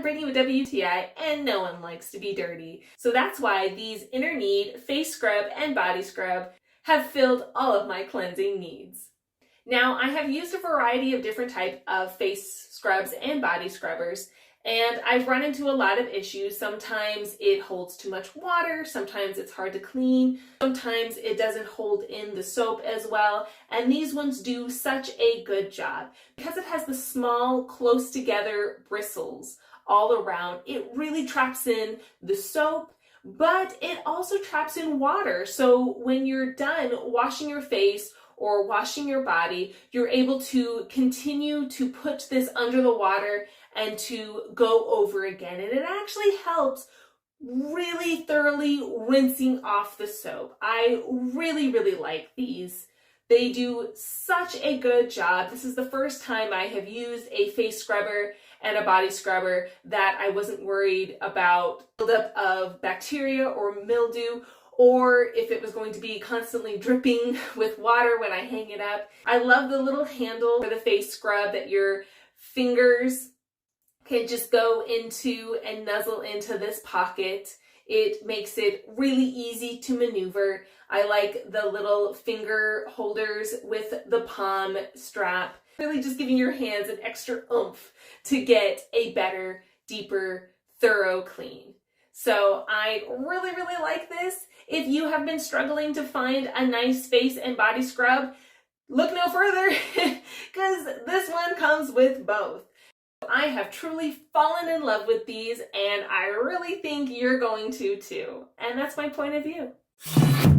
Brittany with WTI, and no one likes to be dirty. So that's why these INNERNEED face scrub and body scrub have filled all of my cleansing needs. Now, I have used a variety of different types of face scrubs and body scrubbers, and I've run into a lot of issues. Sometimes it holds too much water, sometimes it's hard to clean, sometimes it doesn't hold in the soap as well, and these ones do such a good job. Because it has the small, close together bristles all around, it really traps in the soap, but it also traps in water. So when you're done washing your face or washing your body, you're able to continue to put this under the water and to go over again. And it actually helps really thoroughly rinsing off the soap. I really, really like these. They do such a good job. This is the first time I have used a face scrubber and a body scrubber that I wasn't worried about buildup of bacteria or mildew, or if it was going to be constantly dripping with water when I hang it up. I love the little handle for the face scrub that your fingers can just go into and nuzzle into this pocket. It makes it really easy to maneuver. I like the little finger holders with the palm strap, really just giving your hands an extra oomph to get a better, deeper, thorough clean. So I really, really like this. If you have been struggling to find a nice face and body scrub, look no further because this one comes with both. I have truly fallen in love with these, and I really think you're going to too. And that's my point of view.